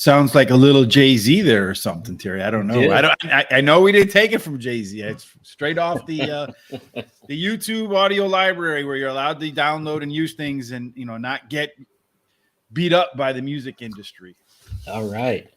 Sounds like a little Jay-Z there or something, Terry. I don't know. Yeah. I know we didn't take it from Jay-Z. It's straight off the YouTube audio library where you're allowed to download and use things and not get beat up by the music industry. All right.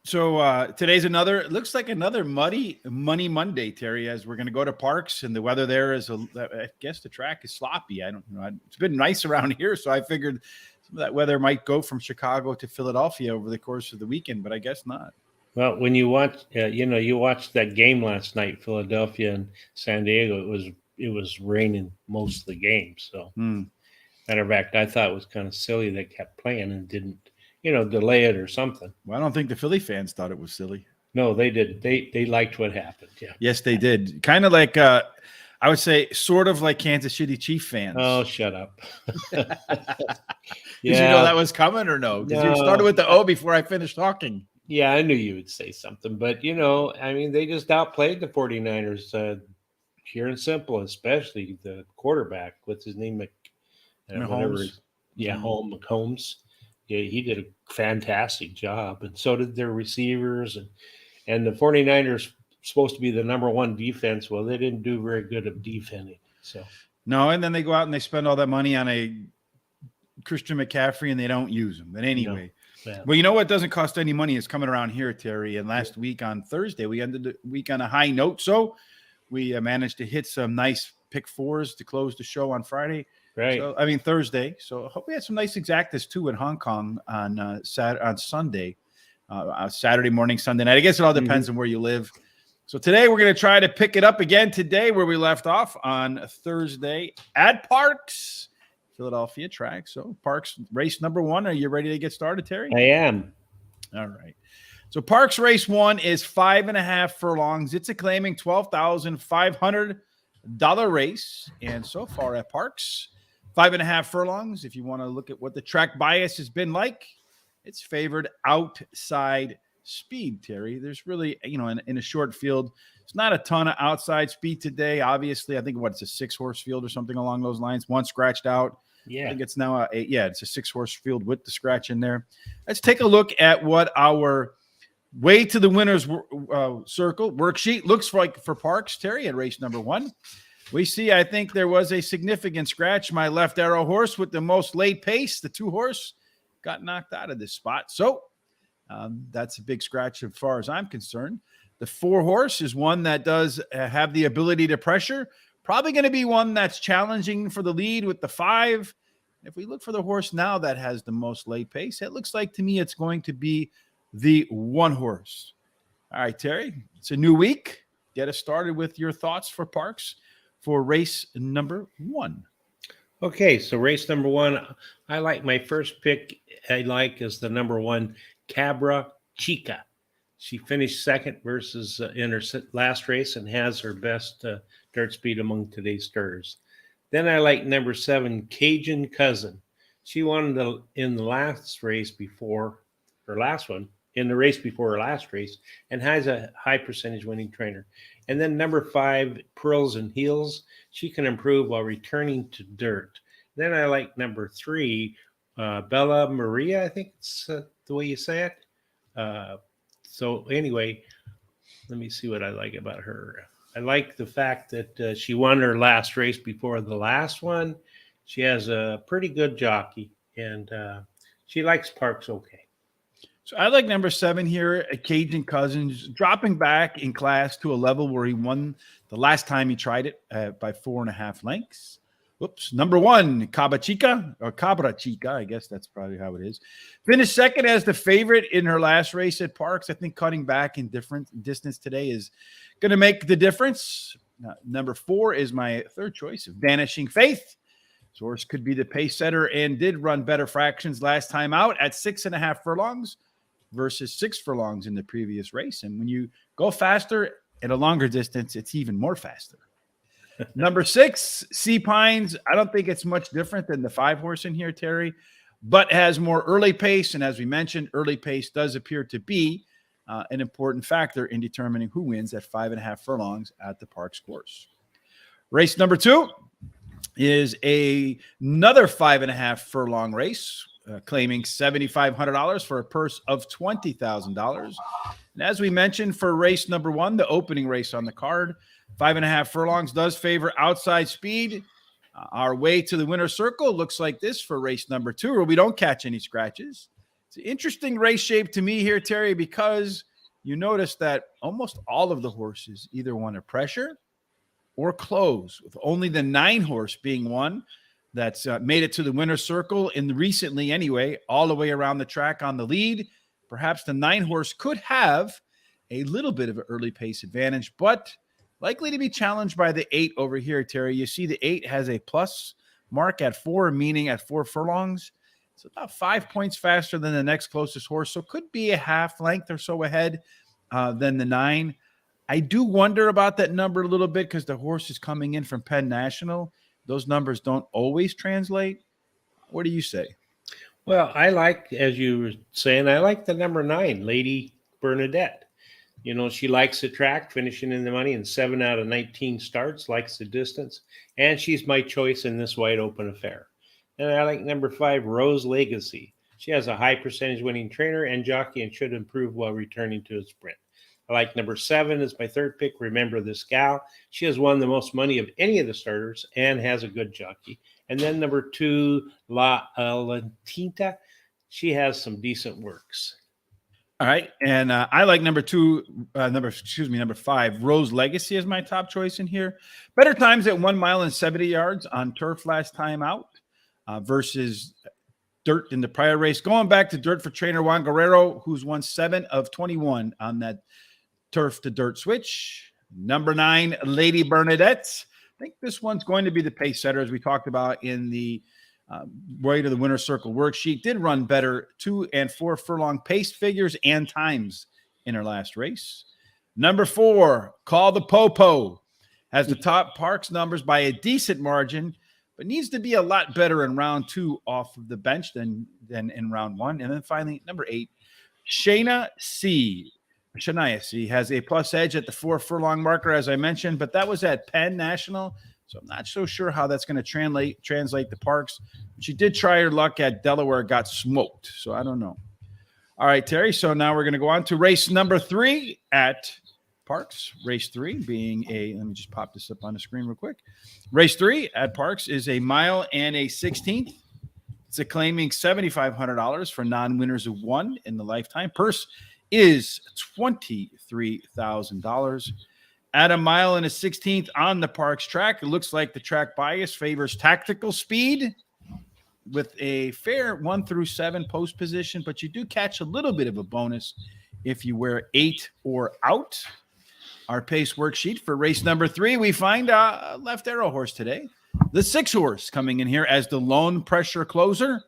So today's looks like another money Monday, Terry, as we're going to go to Parx, and the weather there is, I guess the track is sloppy. I don't know. It's been nice around here, so I figured some of that weather might go from Chicago to Philadelphia over the course of the weekend, but I guess not. Well, when you watch, you watched that game last night, Philadelphia and San Diego. It was raining most of the game. So, matter of fact, I thought it was kind of silly they kept playing and didn't, delay it or something. Well, I don't think the Philly fans thought it was silly. No, they did. They liked what happened. Yeah. Yes, they did. Kind of like I would say, sort of like Kansas City Chief fans. Oh, shut up. Did you know that was coming or no? Because you started with the O before I finished talking. Yeah, I knew you would say something. But, they just outplayed the 49ers, pure and simple, especially the quarterback. What's his name? Holmes. Holmes. Yeah, he did a fantastic job. And so did their receivers. And the 49ers supposed to be the number one defense. Well, they didn't do very good at defending. So no, and then they go out and they spend all that money on a Christian McCaffrey and they don't use him. But anyway, well, you know what doesn't cost any money is coming around here, Terry. And last week on Thursday, we ended the week on a high note. So we managed to hit some nice pick fours to close the show on Friday. Right. So, Thursday. So I hope we had some nice exactas too in Hong Kong on Sunday, Saturday morning, Sunday night. I guess it all depends on where you live. So today we're going to try to pick it up again today where we left off on Thursday at Parx, Philadelphia track. So Parx race number 1. Are you ready to get started, Terry? I am. All right. So Parx race 1 is 5.5 furlongs. It's a claiming $12,500 race. And so far at Parx, 5.5 furlongs. If you want to look at what the track bias has been like, it's favored outside speed, Terry. There's really, in a short field, it's not a ton of outside speed today. Obviously, I think it's a 6-horse field or something along those lines. One scratched out. Yeah. I think it's now it's a 6-horse field with the scratch in there. Let's take a look at what our way to the winner's circle worksheet looks like for Parx, Terry, at race number 1. We see, I think there was a significant scratch. My left arrow horse with the most late pace, the 2-horse, got knocked out of this spot. So that's a big scratch as far as I'm concerned. The 4-horse is one that does have the ability to pressure. Probably going to be one that's challenging for the lead with the 5. If we look for the horse now that has the most late pace, it looks like to me it's going to be the 1-horse. All right, Terry, it's a new week. Get us started with your thoughts for Parx for race number 1. Okay, so race number 1, I like my first pick. Is the number 1, Cabra Chica. She finished second versus in her last race and has her best dirt speed among today's starters. Then I like number 7, Cajun Cousin. She won in the last race before her last one, in the race before her last race, and has a high percentage winning trainer. And then number 5, Pearls and Heels. She can improve while returning to dirt. Then I like number 3, Bella Maria, I think it's the way you say it. So anyway, let me see what I like about her. I like the fact that she won her last race before the last one. She has a pretty good jockey, and she likes Parx okay. So I like number 7 here, Cajun Cousins, dropping back in class to a level where he won the last time he tried it by 4.5 lengths. Whoops. Number 1, Cabra Chica, I guess that's probably how it is. Finished second as the favorite in her last race at Parx. I think cutting back in different distance today is going to make the difference. Number 4 is my third choice, Vanishing Faith. This horse could be the pace setter and did run better fractions last time out at 6.5 furlongs versus 6 furlongs in the previous race. And when you go faster at a longer distance, it's even more faster. Number 6, Sea Pines. I don't think it's much different than the 5-horse in here, Terry, but has more early pace. And as we mentioned, early pace does appear to be an important factor in determining who wins at 5.5 furlongs at the Parx course. Race number 2 is another 5.5 furlong race. claiming $7,500 for a purse of $20,000. And as we mentioned, for race number 1, the opening race on the card, 5.5 furlongs does favor outside speed. Our way to the winner's circle looks like this for race number 2, where we don't catch any scratches. It's an interesting race shape to me here, Terry, because you notice that almost all of the horses either want to pressure or close, with only the 9 horse being one that's made it to the winner's circle in recently anyway, all the way around the track on the lead. Perhaps the 9 horse could have a little bit of an early pace advantage, but likely to be challenged by the 8 over here, Terry. You see the 8 has a plus mark at 4, meaning at 4 furlongs. It's about 5 points faster than the next closest horse, so could be a half length or so ahead than the 9. I do wonder about that number a little bit because the horse is coming in from Penn National. Those numbers don't always translate. What do you say? Well, I like, as you were saying, I like the number 9, Lady Bernadette. You know, she likes the track, finishing in the money in 7 out of 19 starts, likes the distance, and she's my choice in this wide open affair. And I like number 5, Rose Legacy. She has a high percentage winning trainer and jockey and should improve while returning to a sprint. I like number 7 as my third pick, Remember This Gal. She has won the most money of any of the starters and has a good jockey. And then number 2, La Tinta. She has some decent works. All right. And I like number 5, Rose Legacy is my top choice in here. Better times at 1 mile and 70 yards on turf last time out versus dirt in the prior race. Going back to dirt for trainer Juan Guerrero, who's won 7 of 21 on that turf to dirt switch. Number 9, Lady Bernadette. I think this one's going to be the pace setter, as we talked about in the way to the winner's circle worksheet. Did run better 2 and 4 furlong pace figures and times in her last race. Number 4, Call the Popo. Has the top Parx numbers by a decent margin, but needs to be a lot better in round 2 off of the bench than in round 1. And then finally, number 8, Shania C. has a plus edge at the 4 furlong marker, as I mentioned, but that was at Penn National, so I'm not so sure how that's going to translate the Parx. She did try her luck at Delaware, got smoked, so I don't know. All right, Terry, so now we're going to go on to race number 3 at Parx. Race 3 being let me just pop this up on the screen real quick. Race 3 at Parx is a mile and a 16th. It's claiming $7,500 for non-winners who won in the lifetime. Purse is $23,000. At a mile and a 16th on the Parx track, it looks like the track bias favors tactical speed with a fair 1 through 7 post position, but you do catch a little bit of a bonus if you wear 8 or out. Our pace worksheet for race number 3, we find a left arrow horse today. The 6 horse coming in here as the lone pressure closer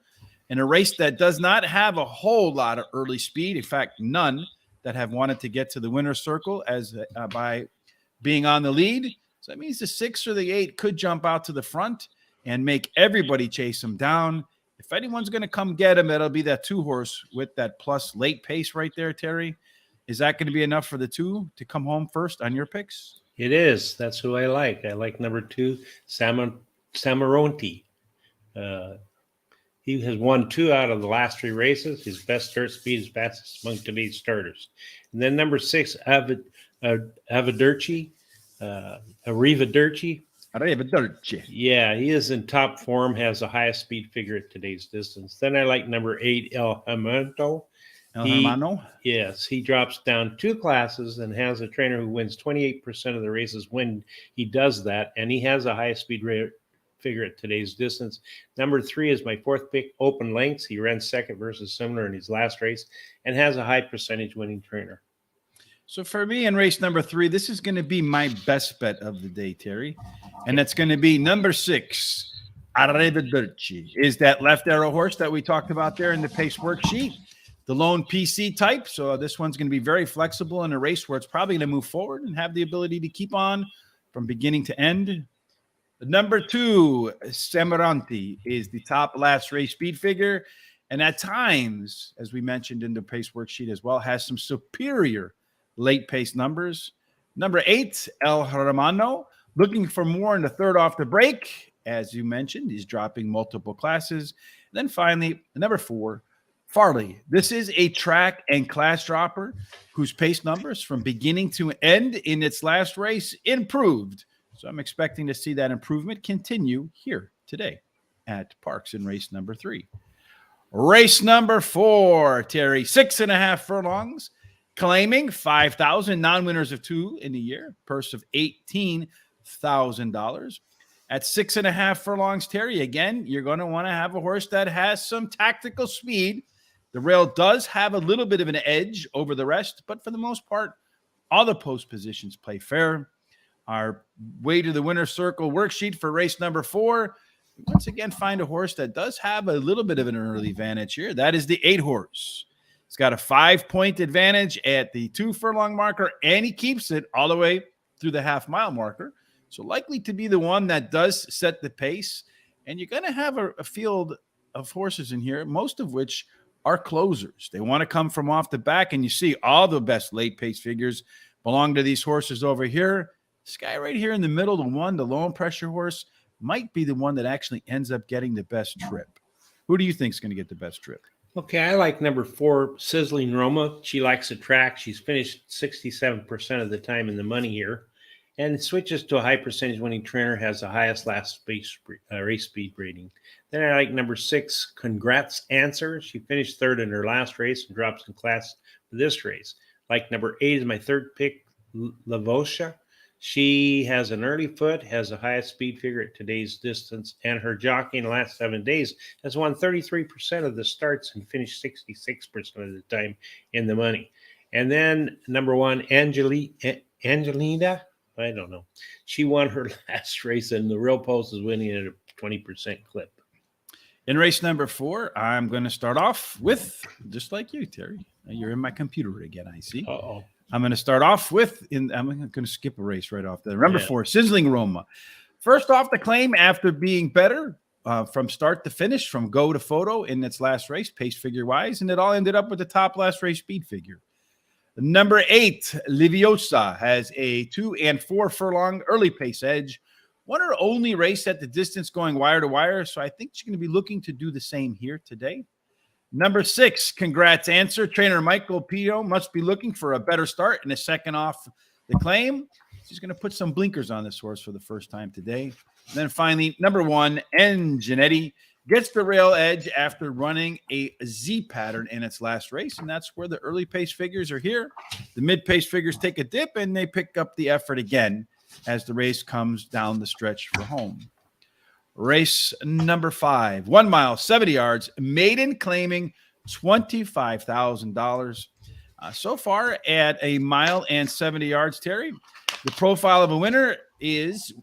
in a race that does not have a whole lot of early speed. In fact, none that have wanted to get to the winner's circle as by being on the lead. So that means the 6 or the 8 could jump out to the front and make everybody chase him down. If anyone's going to come get him, it'll be that 2 horse with that plus late pace right there, Terry. Is that going to be enough for the 2 to come home first on your picks? It is. That's who I like. I like number 2, Samaronti. He has won 2 out of the last 3 races. His best start speed is fastest among today's starters. And then number 6, Arrivederci. Yeah, he is in top form, has the highest speed figure at today's distance. Then I like number 8, El Hermano. Yes, he drops down 2 classes and has a trainer who wins 28% of the races when he does that, and he has a high speed figure at today's distance. Number 3 is my 4th pick, Open Lengths. He ran 2nd versus similar in his last race and has a high percentage winning trainer. So for me in race number 3, this is going to be my best bet of the day, Terry, and that's going to be number 6, Arrivederci. Is that left arrow horse that we talked about there in the pace worksheet. The lone PC type, so this one's going to be very flexible in a race where it's probably going to move forward and have the ability to keep on from beginning to end. The number 2, Samaranti, is the top last race speed figure, and at times, as we mentioned in the pace worksheet as well, has some superior late pace numbers. Number 8, El Hermano, looking for more in the 3rd off the break. As you mentioned, he's dropping multiple classes. then finally, number 4, Farley. This is a track and class dropper whose pace numbers from beginning to end in its last race improved. So I'm expecting to see that improvement continue here today at Parx in race number 3. Race number 4, Terry, 6.5 furlongs, claiming 5,000, non-winners of 2 in the year, purse of $18,000. At 6.5 furlongs, Terry, again, you're going to want to have a horse that has some tactical speed. The rail does have a little bit of an edge over the rest, but for the most part, all the post positions play fair. Our way to the winner's circle worksheet for race number 4, once again, find a horse that does have a little bit of an early advantage here. That is the 8 horse. It's got a 5-point advantage at the 2 furlong marker, and he keeps it all the way through the half-mile marker. So likely to be the one that does set the pace. And you're going to have a field of horses in here, most of which are closers. They want to come from off the back, and you see all the best late pace figures belong to these horses over here. This guy right here in the middle, the low pressure horse, might be the one that actually ends up getting the best trip. Who do you think is going to get the best trip? Okay, I like number 4, Sizzling Roma. She likes the track. She's finished 67% of the time in the money here, and switches to a high percentage winning trainer, has the highest last race speed rating. Then I like number 6, Congrats Answer. She finished 3rd in her last race and drops in class for this race. Like number 8 is my 3rd pick, Lavosha. She has an early foot, has the highest speed figure at today's distance, and her jockey in the last 7 days has won 33% of the starts and finished 66% of the time in the money. And then number 1, Angelina, I don't know. She won her last race, and the real post is winning at a 20% clip. In race number 4, I'm going to start off with, just like you, Terry. You're in my computer again, I see. Uh-oh. I'm going to start off with, I'm going to skip a race right off there. Number 4, Sizzling Roma. First off the claim after being better from start to finish, from go to photo in its last race, pace figure-wise, and it all ended up with the top last race speed figure. Number 8, Liviosa, has a 2 and 4 furlong early pace edge. Won her only race at the distance going wire to wire, so I think she's going to be looking to do the same here today. Number 6, Congrats Answer. Trainer Michael Pito must be looking for a better start in the second off the claim. She's going to put some blinkers on this horse for the first time today. And then finally, number 1, Enginetti, gets the rail edge after running a Z pattern in its last race, and that's where the early pace figures are here. The mid pace figures take a dip, and they pick up the effort again as the race comes down the stretch for home. Race number 5, 1 mile, 70 yards, maiden claiming $25,000. So far at a mile and 70 yards, Terry, the profile of a winner is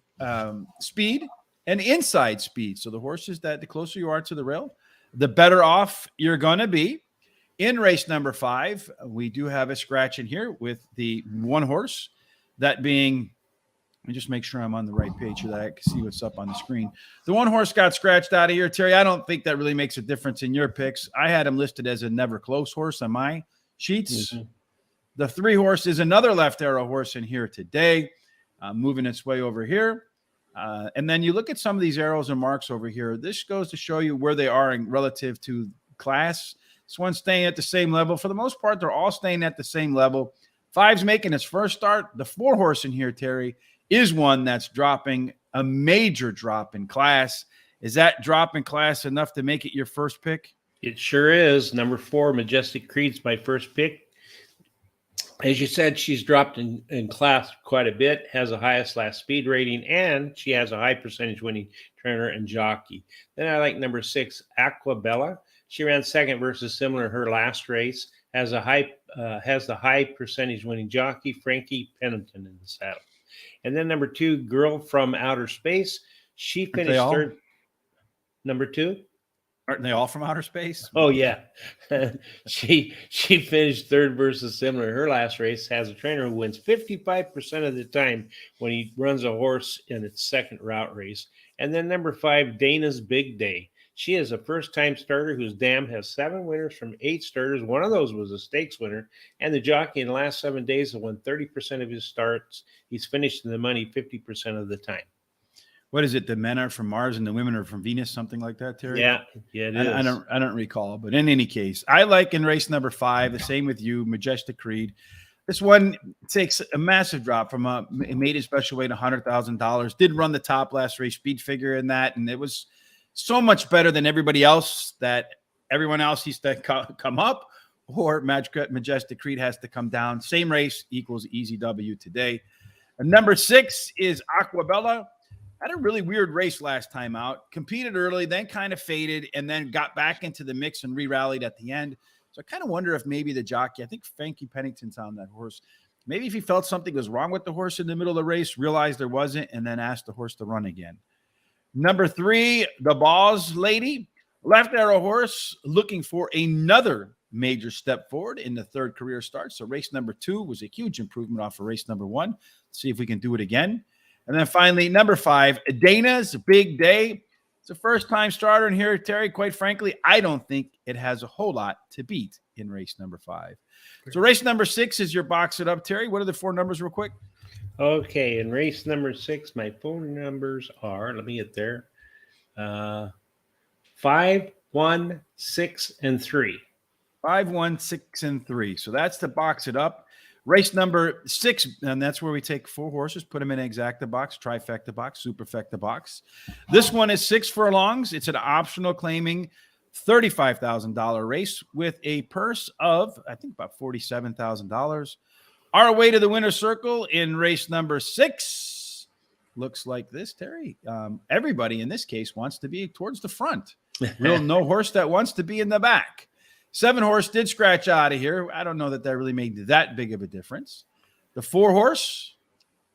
speed and inside speed. So the horses that the closer you are to the rail, the better off you're going to be. In race number 5, we do have a scratch in here with the 1 horse, that being, let me just make sure I'm on the right page so that I can see what's up on the screen. The 1 horse got scratched out of here, Terry. I don't think that really makes a difference in your picks. I had him listed as a never close horse on my sheets. Mm-hmm. The 3 horse is another left arrow horse in here today, moving its way over here. And then you look at some of these arrows and marks over here. This goes to show you where they are in relative to class. This one's staying at the same level. For the most part, they're all staying at the same level. 5's making its first start. The 4 horse in here, Terry, is one that's dropping a major drop in class. Is that drop in class enough to make it your first pick? It sure is. Number 4, Majestic Creed's my first pick. As you said, she's dropped in class quite a bit, has the highest last speed rating, and she has a high percentage winning trainer and jockey. Then I like number 6, Aquabella. She ran second versus similar in her last race, has the high percentage winning jockey, Frankie Pennington, in the saddle. And then number 2, Girl from Outer Space. She finished third. Number 2? Aren't they all from outer space? Oh, yeah. She finished 3rd versus similar in her last race, has a trainer who wins 55% of the time when he runs a horse in its second route race. And then number 5, Dana's Big Day. She is a first-time starter whose dam has 7 winners from 8 starters. One of those was a stakes winner. And the jockey in the last 7 days has won 30% of his starts. He's finished in the money 50% of the time. what is it? The men are from Mars and the women are from Venus, something like that, Terry. Yeah, it is. I don't recall, but in any case, I like in race number 5. The same with you, Majestic Creed. This one takes a massive drop from a maiden special weight, $100,000. Did run the top last race speed figure in that, and it was so much better than everybody else that everyone else needs to come up, or Majestic Creed has to come down. Same race equals easy W today. And number 6 is Aquabella. Had a really weird race last time out. Competed early, then kind of faded, and then got back into the mix and re-rallied at the end. So I kind of wonder if maybe the jockey, I think Frankie Pennington's on that horse, maybe if he felt something was wrong with the horse in the middle of the race, realized there wasn't, and then asked the horse to run again. Number 3, the Boss Lady. Left arrow horse looking for another major step forward in the 3rd career start. So race number 2 was a huge improvement off of race number 1. Let's see if we can do it again. And then finally, number 5, Dana's Big Day. It's a first-time starter in here, Terry. Quite frankly, I don't think it has a whole lot to beat in race number 5. So race number 6 is your box it up, Terry. What are the 4 numbers real quick? Okay, in race number 6, my phone numbers are, let me get there, 5, 1, 6, and 3. 5, 1, 6, and 3. So that's the box it up. Race number 6, and that's where we take 4 horses, put them in an exacta box, trifecta box, superfecta box. This one is 6 furlongs. It's an optional claiming $35,000 race with a purse of, I think, about $47,000. Our way to the winner's circle in race number 6 looks like this, Terry. Everybody in this case wants to be towards the front. Real no horse that wants to be in the back. 7 horse did scratch out of here. I don't know that really made that big of a difference. The 4 horse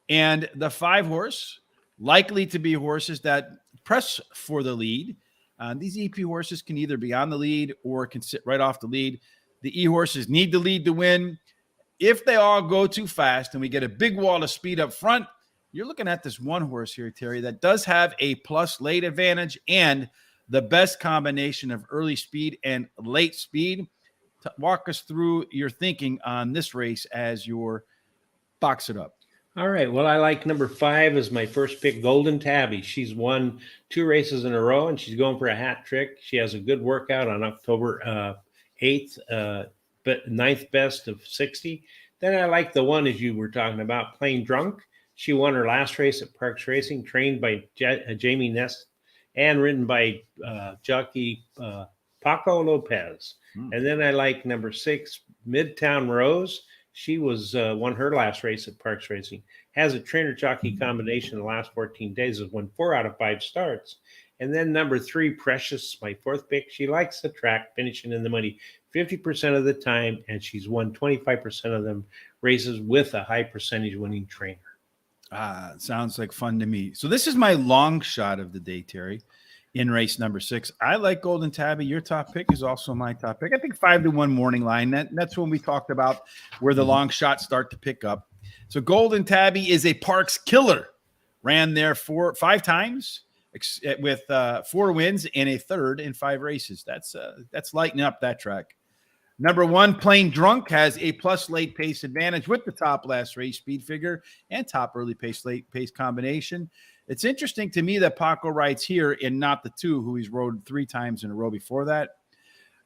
and the 5 horse likely to be horses that press for the lead. These EP horses can either be on the lead or can sit right off the lead. The E horses need the lead to win. If they all go too fast and we get a big wall of speed up front, you're looking at this 1 horse here, Terry, that does have a plus late advantage and the best combination of early speed and late speed. Walk us through your thinking on this race as your box it up. All right. Well, I like number 5 as my first pick, Golden Tabby. She's won 2 races in a row, and she's going for a hat trick. She has a good workout on October 8th, but 9th best of 60. Then I like the one, as you were talking about, Plain Drunk. She won her last race at Parx Racing, trained by Jamie Ness and ridden by jockey Paco Lopez. And then I like number 6, Midtown Rose. She was won her last race at Parx Racing. Has a trainer jockey combination in the last 14 days. Has won 4 out of 5 starts. And then number 3, Precious, my 4th pick. She likes the track, finishing in the money 50% of the time, and she's won 25% of them races with a high percentage winning trainer. Sounds like fun to me. So this is my long shot of the day, Terry, in race number 6. I like Golden Tabby. Your top pick is also my top pick. I think 5-1 morning line. That's when we talked about where the long shots start to pick up. So Golden Tabby is a Parx killer. Ran there 5 times with 4 wins and a 3rd in 5 races. That's lightening up that track. Number 1, Plain Drunk, has a plus late pace advantage with the top last race speed figure and top early pace late pace combination. It's interesting to me that Paco rides here and not the 2 who he's rode 3 times in a row before that.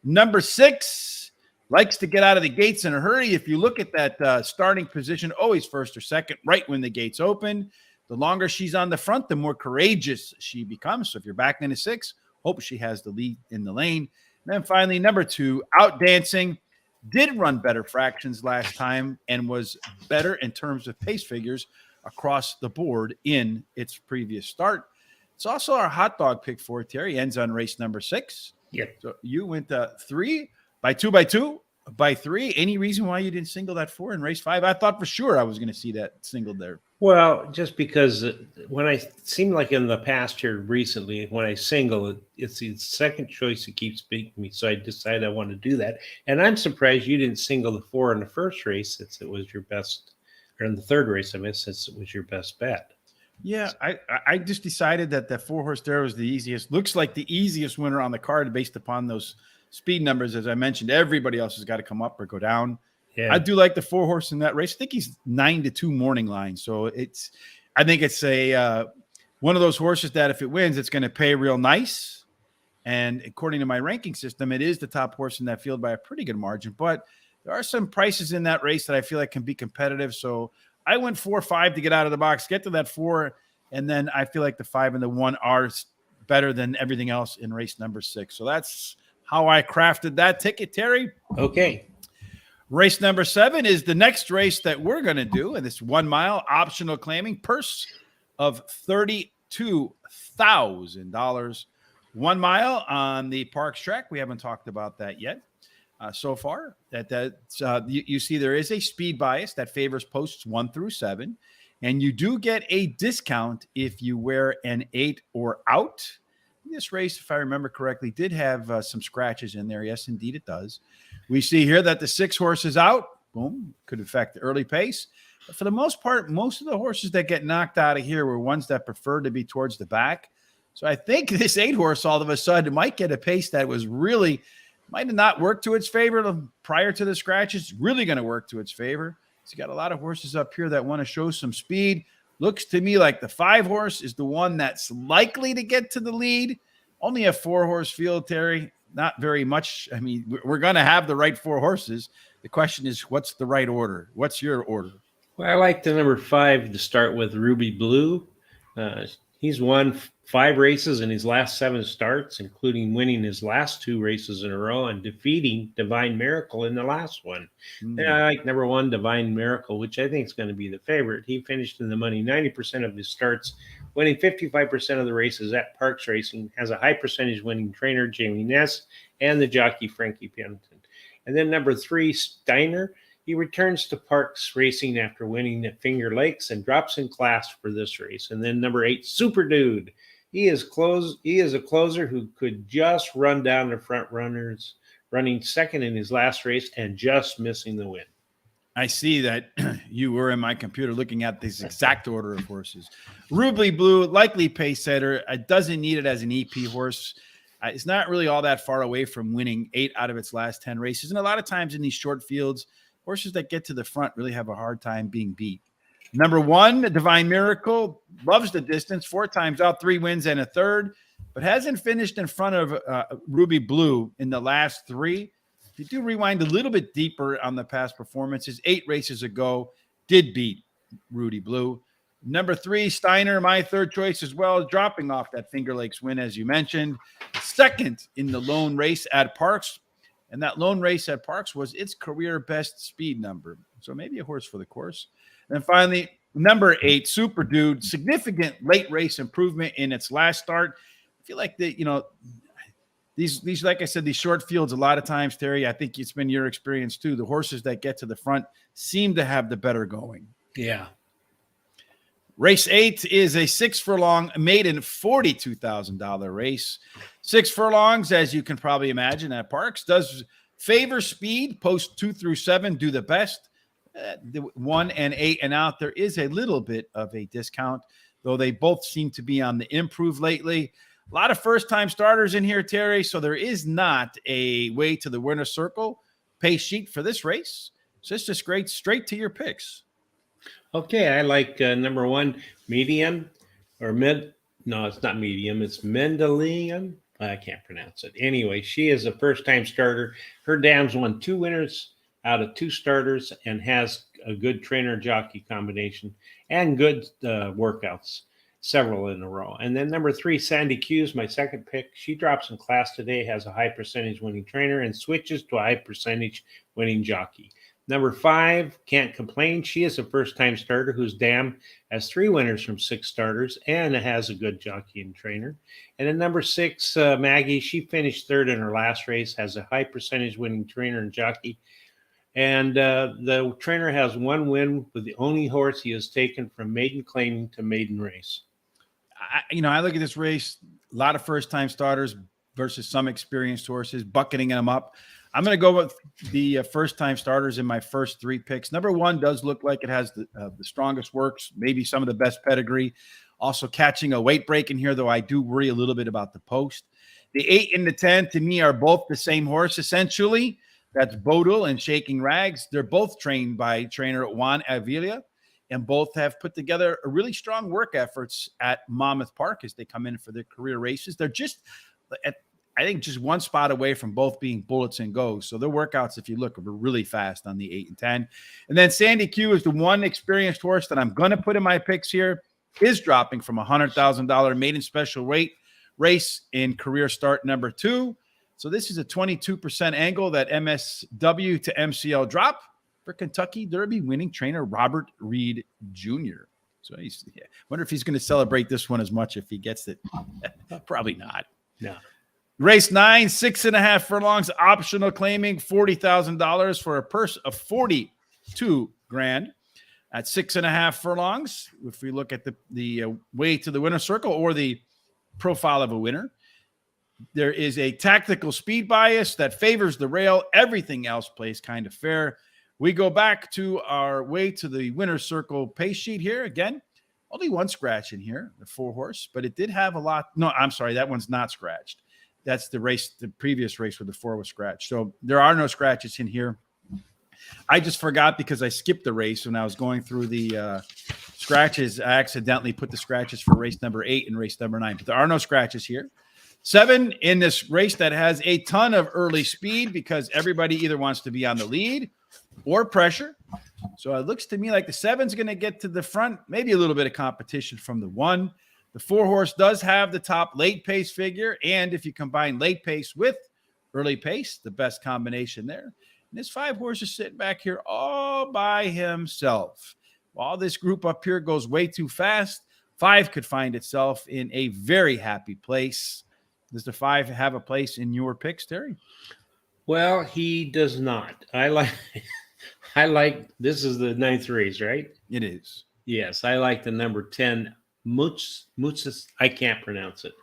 Number 6 likes to get out of the gates in a hurry. If you look at that starting position, always first or second, right when the gates open. The longer she's on the front, the more courageous she becomes. So if you're back in a 6, hope she has the lead in the lane. And then finally, number 2, Out Dancing, did run better fractions last time and was better in terms of pace figures across the board in its previous start. It's also our hot dog pick for it, Terry. Ends on race number 6. Yeah. So you went 3 by 2 by 2 by 3. Any reason why you didn't single that 4 in race 5? I thought for sure I was going to see that singled there. Well, just because when I seem like in the past here recently, when I single, it's the second choice that keeps beating me. So I decided I want to do that. And I'm surprised you didn't single the 4 in the first race since it was your best, or in the 3rd race, I missed, since it was your best bet. Yeah, I just decided that the 4 horse there was the easiest. Looks like the easiest winner on the card based upon those speed numbers. As I mentioned, everybody else has got to come up or go down. Yeah. I do like the 4 horse in that race. I think he's 9-2 morning line. So I think it's a one of those horses that if it wins, it's going to pay real nice. And according to my ranking system, it is the top horse in that field by a pretty good margin. But there are some prices in that race that I feel like can be competitive. So I went 4-5 to get out of the box, get to that 4. And then I feel like the 5 and the 1 are better than everything else in race number 6. So that's how I crafted that ticket, Terry. Okay. Race number 7 is the next race that we're going to do. And it's 1 mile optional claiming, purse of $32,000. 1 mile on the Parx track. We haven't talked about that yet so far. You see there is a speed bias that favors posts 1 through 7. And you do get a discount if you wear an 8 or out. This race, if I remember correctly, did have some scratches in there. Yes, indeed it does. We see here that the 6 horses out, boom, could affect the early pace. But for the most part, most of the horses that get knocked out of here were ones that prefer to be towards the back. So I think this 8 horse all of a sudden might get a pace that was really, might have not worked to its favor prior to the scratches. Really going to work to its favor. So you got a lot of horses up here that want to show some speed. Looks to me like the 5 horse is the one that's likely to get to the lead. Only a 4 horse field, Terry. Not very much. I mean, we're going to have the right 4 horses. The question is, what's the right order? What's your order? Well, I like the number 5 to start with, Ruby Blue. He's won 5 races in his last 7 starts, including winning his last 2 races in a row and defeating Divine Miracle in the last one. And I like number 1, Divine Miracle, which I think is going to be the favorite. He finished in the money 90% of his starts, winning 55% of the races at Parx Racing, has a high percentage winning trainer, Jamie Ness, and the jockey, Frankie Pennington. And then number 3, Steiner. He returns to Parx Racing after winning at Finger Lakes and drops in class for this race. And then number 8, Super Dude. He is a closer who could just run down the front runners, running second in his last race and just missing the win. I see that you were in my computer looking at this exact order of horses. Ruby Blue, likely pace setter. It doesn't need it as an EP horse. It's not really all that far away from winning 8 out of its last 10 races. And a lot of times in these short fields, horses that get to the front really have a hard time being beat. Number 1, Divine Miracle, loves the distance, 4 times out, 3 wins and a third, but hasn't finished in front of Ruby Blue in the last 3. If you do rewind a little bit deeper on the past performances, 8 races ago, did beat Ruby Blue. Number 3, Steiner, my third choice as well, dropping off that Finger Lakes win, as you mentioned. Second in the lone race at Parx. And that lone race at Parx was its career best speed number. So maybe a horse for the course. And finally, number 8, Super Dude, significant late race improvement in its last start. I feel like these, like I said, these short fields, a lot of times, Terry, I think it's been your experience too. The horses that get to the front seem to have the better going. Yeah. Race 8 is a 6 furlong maiden $42,000 race. 6 furlongs, as you can probably imagine, at Parx does favor speed. Post 2 through 7 do the best. The 1 and 8 and out, there is a little bit of a discount, though they both seem to be on the improve lately. A lot of first-time starters in here, Terry, so there is not a way to the winner's circle pace sheet for this race. So it's just great, straight to your picks. Okay, I like number 1, Medium, or Mid. No, it's not Medium. It's Mendelian. I can't pronounce it. Anyway, she is a first-time starter. Her dam's won 2 winners out of 2 starters and has a good trainer-jockey combination and good workouts, several in a row. And then number 3, Sandy Q's my second pick. She drops in class today, has a high percentage winning trainer, and switches to a high percentage winning jockey. Number 5, Can't Complain. She is a first-time starter whose dam has 3 winners from 6 starters and has a good jockey and trainer. And then number 6, Maggie. She finished 3rd in her last race, has a high percentage winning trainer and jockey. And the trainer has 1 win with the only horse he has taken from maiden claiming to maiden race. I look at this race, a lot of first-time starters versus some experienced horses, bucketing them up. I'm going to go with the first-time starters in my first 3 picks. Number 1 does look like it has the strongest works, maybe some of the best pedigree. Also catching a weight break in here, though I do worry a little bit about the post. The 8 and the 10, to me, are both the same horse, essentially. That's Bodil and Shaking Rags. They're both trained by trainer Juan Avila. and both have put together a really strong work efforts at Monmouth Park as they come in for their career races. They're just I think just one spot away from both being bullets and goes. So their workouts, if you look, are really fast on the 8 and 10. And then Sandy Q is the one experienced horse that I'm going to put in my picks here, is dropping from $100,000 maiden special weight race in career start number 2. So this is a 22% angle that MSW to MCL drop for Kentucky Derby winning trainer Robert Reed Jr. So wonder if he's going to celebrate this one as much if he gets it. Probably not. No. Race 9, 6.5 furlongs, optional claiming $40,000 for a purse of $42,000 at 6.5 furlongs. If we look at the way to the winner's circle or the profile of a winner, there is a tactical speed bias that favors the rail. Everything else plays kind of fair. We go back to our way to the winner's circle pace sheet here. Again, only one scratch in here, the 4-horse, but it did have a lot. No, I'm sorry, that one's not scratched. That's the race, the previous race where the 4 was scratched. So there are no scratches in here. I just forgot because I skipped the race when I was going through the scratches. I accidentally put the scratches for race number 8 and race number 9, but there are no scratches here. 7 in this race that has a ton of early speed because everybody either wants to be on the lead or pressure. So it looks to me like the 7's going to get to the front, maybe a little bit of competition from the 1. The 4-horse does have the top late pace figure, and if you combine late pace with early pace, the best combination there. And this 5-horse is sitting back here all by himself. While this group up here goes way too fast, 5 could find itself in a very happy place. Does the 5 have a place in your picks, Terry? Well, he does not. I like this is the 9th race, right? It is. Yes, I like the number 10, Mutzes. I can't pronounce it.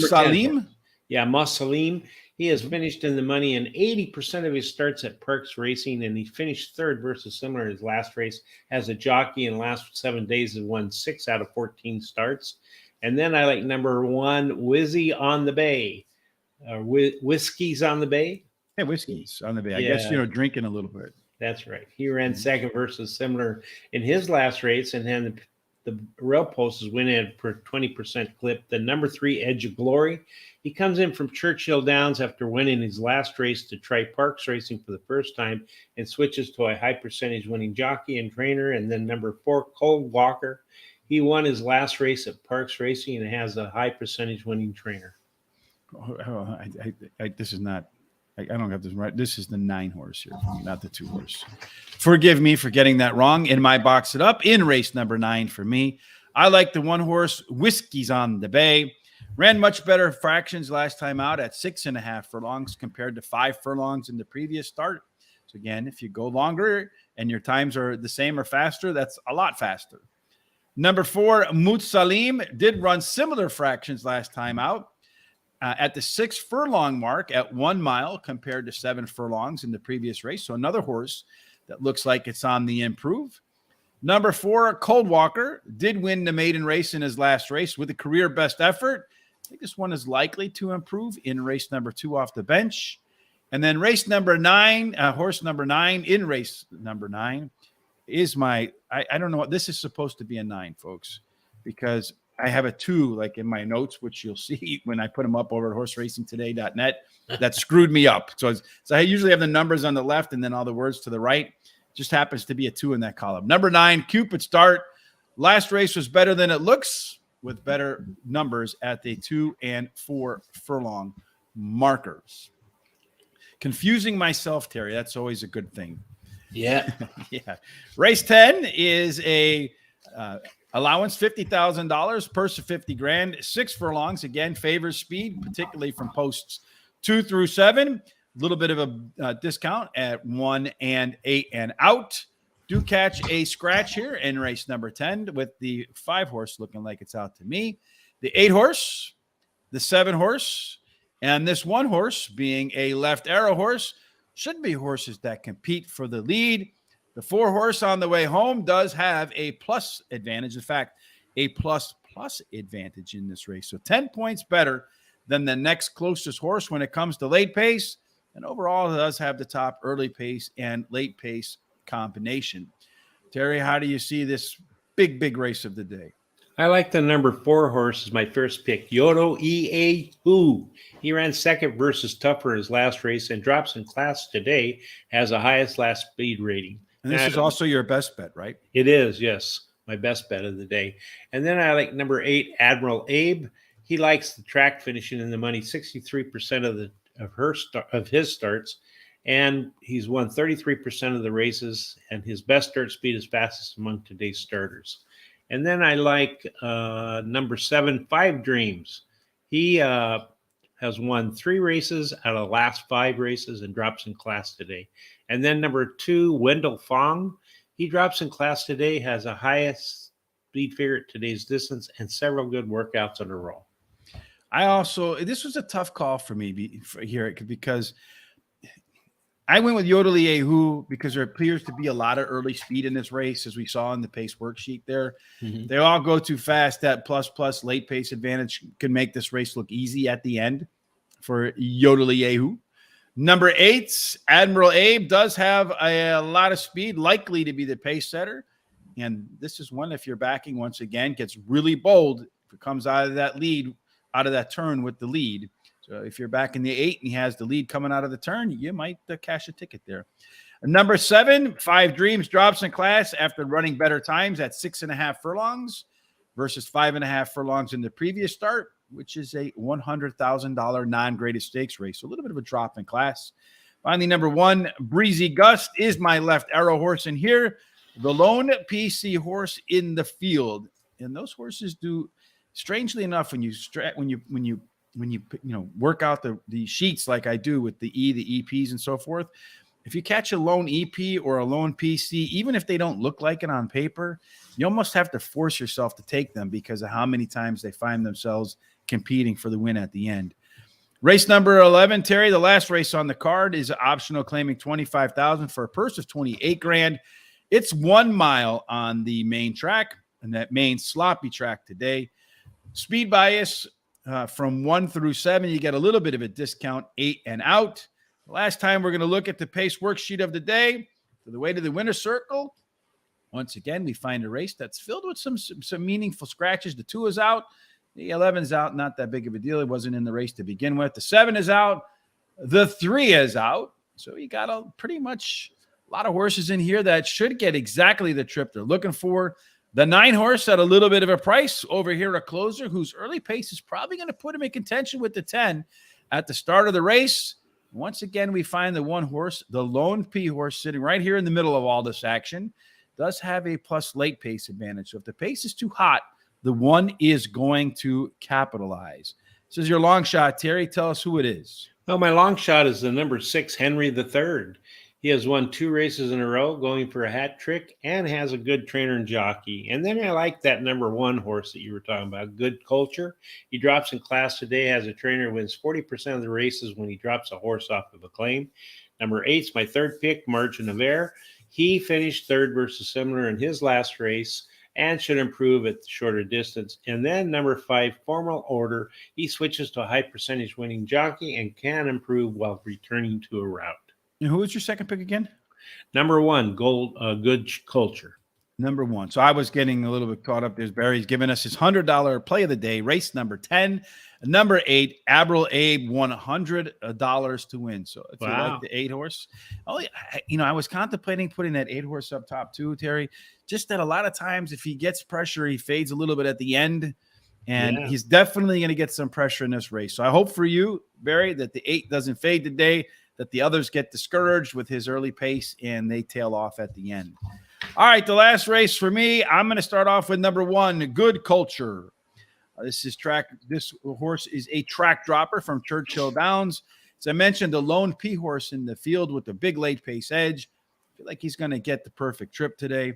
Salim? Yeah, Mussalim. He has finished in the money in 80% of his starts at Parx Racing, and he finished 3rd versus similar in his last race as a jockey. In the last 7 days, has won 6 out of 14 starts. And then I like number 1, Whiskey's on the Bay. Whiskey's on the Bay. Yeah, Whiskey's on the Bay. I guess, drinking a little bit. That's right. He ran 2nd versus similar in his last race, and then the rail post is winning at per 20% clip. The number 3, Edge of Glory. He comes in from Churchill Downs after winning his last race to try Parx Racing for the first time and switches to a high percentage winning jockey and trainer. And then number 4, Cold Walker. He won his last race at Parx Racing and has a high percentage winning trainer. This is not. I don't have this right. This is the 9-horse here, not the 2-horse. Forgive me for getting that wrong. In my box it up in race number 9 for me. I like the 1-horse Whiskey's on the Bay. Ran much better fractions last time out at 6.5 furlongs compared to 5 furlongs in the previous start. So again, if you go longer and your times are the same or faster, that's a lot faster. Number 4, Mutsalim did run similar fractions last time out. At the 6 furlong mark at 1 mile compared to 7 furlongs in the previous race. So another horse that looks like it's on the improve. Number 4, Cold Walker did win the maiden race in his last race with a career best effort. I think this one is likely to improve in race number 2 off the bench. And then race number 9, horse number 9 in race number 9 is I don't know what this is supposed to be a 9, folks, because I have a 2 like in my notes, which you'll see when I put them up over at horseracingtoday.net. That screwed me up. So I usually have the numbers on the left and then all the words to the right. Just happens to be a 2 in that column. Number 9, Cupid Start. Last race was better than it looks with better numbers at the 2 and 4 furlong markers. Confusing myself, Terry. That's always a good thing. Yeah. Yeah. Race 10 is a allowance $50,000, purse of $50,000, 6 furlongs. Again, favors speed, particularly from posts 2 through 7. A little bit of a discount at 1 and 8 and out. Do catch a scratch here in race number 10 with the 5-horse looking like it's out to me. The 8-horse, the 7-horse, and this 1-horse being a left arrow horse should be horses that compete for the lead. The 4-horse on the way home does have a plus advantage. In fact, a plus advantage in this race. So 10 points better than the next closest horse when it comes to late pace. And overall, it does have the top early pace and late pace combination. Terry, how do you see this big race of the day. I like the number 4 horse as my first pick, Yodo E.A. Who. He ran second versus Tougher his last race and drops in class today, has a highest last speed rating. And this is also your best bet, right? It is, yes, my best bet of the day. And then I like number 8, Admiral Abe. He likes the track finishing in the money, 63% of his starts, and he's won 33% of the races, and his best start speed is fastest among today's starters. And then I like number 7, 5 Dreams. He has won 3 races out of the last 5 races and drops in class today. And then number 2, Wendell Fong. He drops in class today, has a highest speed figure at today's distance, and several good workouts in a row. This was a tough call for me here because I went with Yodel Yehu because there appears to be a lot of early speed in this race, as we saw in the pace worksheet there. Mm-hmm. They all go too fast. That plus late pace advantage can make this race look easy at the end for Yodel Yehu. Number 8, Admiral Abe does have a lot of speed, likely to be the pace setter. And this is one, if you're backing once again, gets really bold if it comes out of that lead, out of that turn with the lead. So if you're back in the 8 and he has the lead coming out of the turn, you might cash a ticket there. Number 7, 5 Dreams drops in class after running better times at 6.5 furlongs versus 5.5 furlongs in the previous start, which is a $100,000 non-graded stakes race. So a little bit of a drop in class. Finally, number 1, Breezy Gust is my left arrow horse in here. The lone PC horse in the field. And those horses do, strangely enough, when you work out the sheets like I do with the EPs and so forth, if you catch a lone EP or a lone PC, even if they don't look like it on paper, you almost have to force yourself to take them because of how many times they find themselves competing for the win at the end. Race number 11, Terry, the last race on the card is optional, claiming $25,000 for a purse of $28,000. It's 1 mile on the main track, and that main sloppy track today. Speed bias from 1 through 7, you get a little bit of a discount, 8 and out. Last time we're going to look at the pace worksheet of the day for the way to the winner's circle. Once again, we find a race that's filled with some meaningful scratches. The 2 is out. The 11's out. Not that big of a deal. It wasn't in the race to begin with. The 7 is out. The 3 is out. So you got pretty much a lot of horses in here that should get exactly the trip they're looking for. The 9 horse at a little bit of a price over here, a closer whose early pace is probably going to put him in contention with the 10 at the start of the race. Once again, we find the 1 horse, the lone P horse, sitting right here in the middle of all this action, does have a plus late pace advantage. So if the pace is too hot, the 1 is going to capitalize. This is your long shot, Terry. Tell us who it is. Well, my long shot is the number 6, Henry III. He has won 2 races in a row, going for a hat trick, and has a good trainer and jockey. And then I like that number 1 horse that you were talking about, Good Culture. He drops in class today, has a trainer, wins 40% of the races when he drops a horse off of a claim. Number 8's my 3rd pick, Margin of Error. He finished 3rd versus similar in his last race and should improve at the shorter distance. And then number 5, Formal Order. He switches to a high percentage winning jockey and can improve while returning to a route. And who was your second pick again? Number 1, Good Culture. Number 1. So I was getting a little bit caught up. There's Barry's giving us his $100 play of the day. Race number 10. Number 8, Admiral Abe, $100 to win. So if you like the 8 horse, I was contemplating putting that 8 horse up top too, Terry. Just that a lot of times if he gets pressure, he fades a little bit at the end. And he's definitely going to get some pressure in this race. So I hope for you, Barry, that the 8 doesn't fade today, that the others get discouraged with his early pace and they tail off at the end. All right, the last race for me, I'm going to start off with number 1, Good Culture. This horse is a track dropper from Churchill Downs. As I mentioned, the lone P horse in the field with the big late pace edge. I feel like he's going to get the perfect trip today.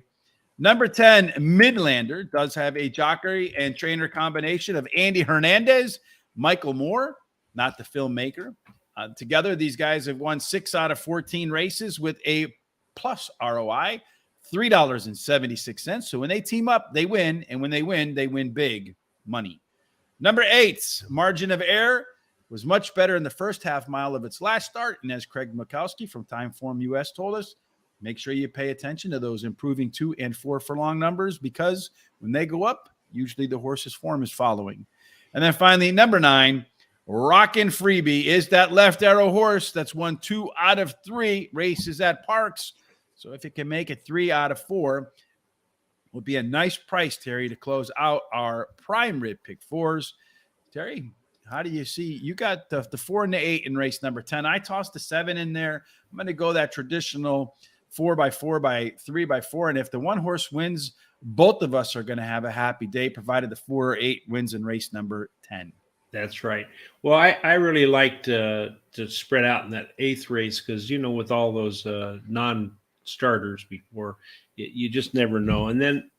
Number 10, Midlander, does have a jockey and trainer combination of Andy Hernandez, Michael Moore, not the filmmaker. Together, these guys have won 6 out of 14 races with a plus ROI, $3.76. So when they team up, they win. And when they win big money. Number 8, Margin of Error, was much better in the first half mile of its last start. And as Craig Mikowski from Timeform US told us, make sure you pay attention to those improving 2 and 4 furlong numbers, because when they go up, usually the horse's form is following. And then finally, number 9, Rockin' Freebie is that left arrow horse that's won 2 out of 3 races at Parx. So if it can make it 3 out of 4, will be a nice price, Terry, to close out our prime rib pick 4s. Terry, how do you see? You got the 4 and the 8 in race number 10. I tossed the 7 in there. I'm going to go that traditional 4x4 by 3x4. And if the one horse wins, both of us are going to have a happy day, provided the 4 or 8 wins in race number 10. That's right. Well, I really like to spread out in that 8th race because, with all those non-starters before, you just never know. And then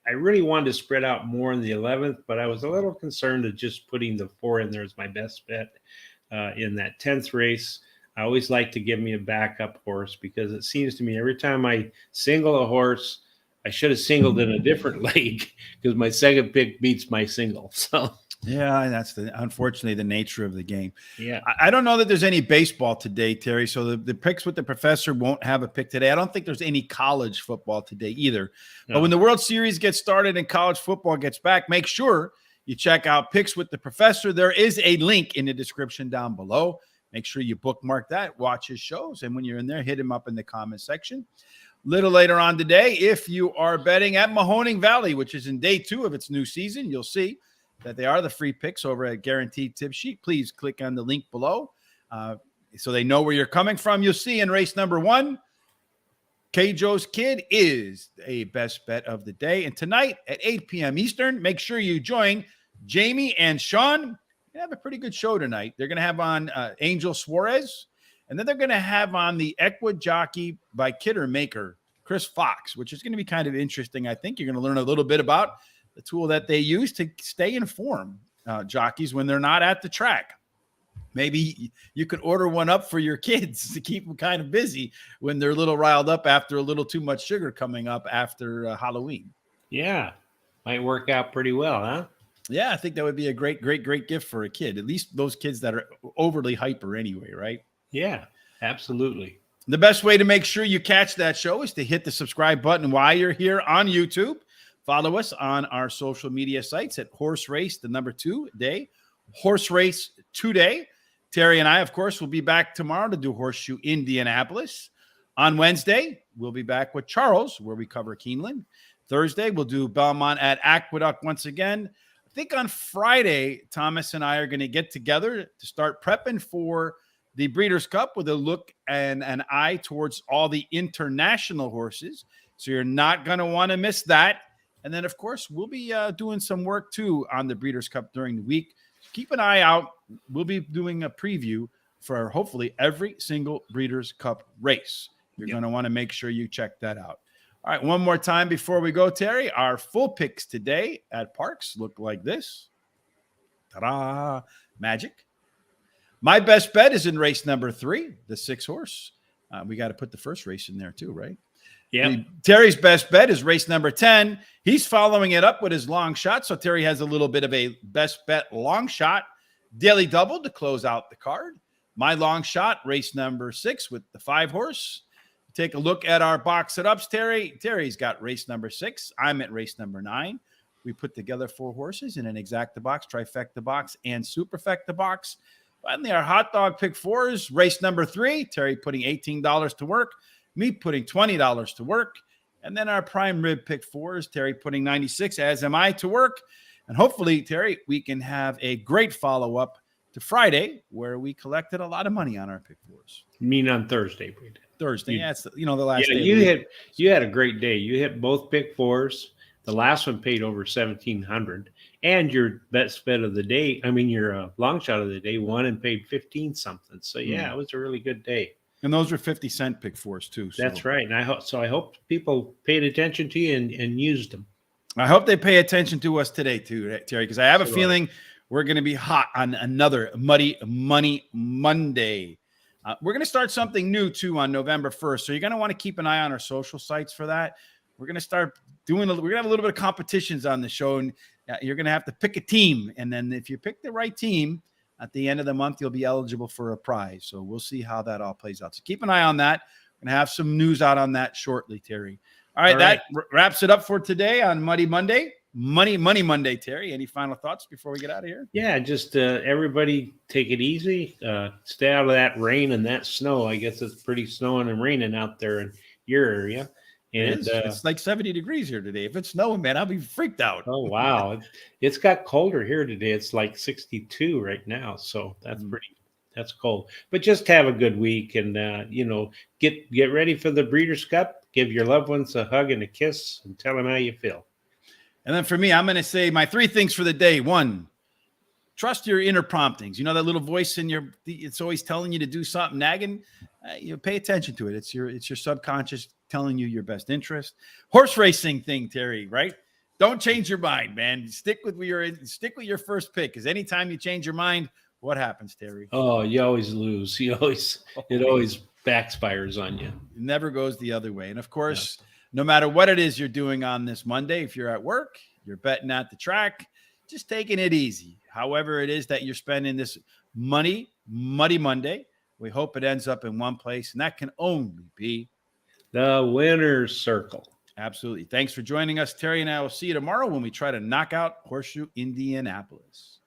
I really wanted to spread out more in the 11th, but I was a little concerned of just putting the 4 in there as my best bet in that 10th race. I always like to give me a backup horse because it seems to me every time I single a horse, I should have singled in a different leg because my second pick beats my single. So yeah, that's unfortunately the nature of the game. Yeah, I don't know that there's any baseball today, Terry. So the picks with the professor won't have a pick today. I don't think there's any college football today either. No. But when the World Series gets started and college football gets back, make sure you check out Picks with the Professor. There is a link in the description down below. Make sure you bookmark that, watch his shows, and when you're in there, hit him up in the comment section. Little later on today, if you are betting at Mahoning Valley, which is in day 2 of its new season, you'll see that they are the free picks over at Guaranteed Tip Sheet. Please click on the link below so they know where you're coming from. You'll see in race number 1, K-Joe's Kid is a best bet of the day. And tonight at 8 p.m. Eastern, make sure you join Jamie and Sean. They have a pretty good show tonight. They're going to have on Angel Suarez, and then they're going to have on the Equid Jockey by Kidder Maker, Chris Fox, which is going to be kind of interesting. I think you're going to learn a little bit about the tool that they use to stay in form, jockeys, when they're not at the track. Maybe you could order one up for your kids to keep them kind of busy when they're a little riled up after a little too much sugar coming up after Halloween. Yeah, might work out pretty well, huh? Yeah, I think that would be a great gift for a kid, at least those kids that are overly hyper anyway, right? Yeah, absolutely. The best way to make sure you catch that show is to hit the subscribe button while you're here on YouTube. Follow us on our social media sites at Horse Race, the number 2 day, Horse Race Today. Terry and I, of course, will be back tomorrow to do Horseshoe Indianapolis. On Wednesday, we'll be back with Charles, where we cover Keeneland. Thursday, we'll do Belmont at Aqueduct once again. I think on Friday, Thomas and I are going to get together to start prepping for the Breeders' Cup with a look and an eye towards all the international horses. So you're not going to want to miss that. And then, of course, we'll be doing some work, too, on the Breeders' Cup during the week. Keep an eye out. We'll be doing a preview for hopefully every single Breeders' Cup race. You're going to want to make sure you check that out. All right, one more time before we go, Terry. Our full picks today at Parx look like this. Ta-da! Magic. My best bet is in race number 3, the 6 horse. We got to put the first race in there too, right? Yeah. Terry's best bet is race number 10. He's following it up with his long shot. So Terry has a little bit of a best bet long shot daily double to close out the card. My long shot, race number 6 with the 5 horse. Take a look at our box setups, Terry. Terry's got race number 6. I'm at race number 9. We put together 4 horses in an exacta box, trifecta box, and superfecta box. Finally, our hot dog pick 4s, race number 3. Terry putting $18 to work. Me putting $20 to work. And then our prime rib pick 4s, Terry putting $96, as am I, to work. And hopefully, Terry, we can have a great follow-up to Friday where we collected a lot of money on our pick 4s. You mean on Thursday, we did. Thursday, that's the last day. You had a great day. You hit both pick 4s. The last one paid over $1,700, and your best bet of the day. I mean, your long shot of the day won and paid 15 something. So yeah, It was a really good day. And those were 50-cent pick 4s too. So. That's right. And I hope people paid attention to you and used them. I hope they pay attention to us today too, Terry, because I have a feeling we're going to be hot on another Muddy Money Monday. We're going to start something new, too, on November 1st. So you're going to want to keep an eye on our social sites for that. We're going to start we're going to have a little bit of competitions on the show, and you're going to have to pick a team. And then if you pick the right team, at the end of the month, you'll be eligible for a prize. So we'll see how that all plays out. So keep an eye on that. Going to have some news out on that shortly, Terry. All right, All that wraps it up for today on Money Monday. Money Monday, Terry. Any final thoughts before we get out of here? Yeah, just everybody take it easy. Stay out of that rain and that snow. I guess it's pretty snowing and raining out there in your area. And It's like 70 degrees here today. If it's snowing, man, I'll be freaked out. oh wow, it's got colder here today. It's like 62 right now, so that's cold. But just have a good week, and get ready for the Breeders' Cup. Give your loved ones a hug and a kiss, and tell them how you feel. And then for me, I'm going to say my 3 things for the day. 1, trust your inner promptings. You know that little voice it's always telling you to do something, nagging. Pay attention to it. It's your subconscious telling you your best interest. Horse racing thing, Terry, right? Don't change your mind, man. Stick with your first pick, because anytime you change your mind, what happens, Terry? Oh, you always lose. It always backfires on you. It never goes the other way. And of course, no matter what it is you're doing on this Monday, if you're at work, you're betting at the track, just taking it easy. However it is that you're spending this Muddy Monday, we hope it ends up in one place, and that can only be the winner's circle. Absolutely. Thanks for joining us, Terry, and I will see you tomorrow when we try to knock out Horseshoe Indianapolis.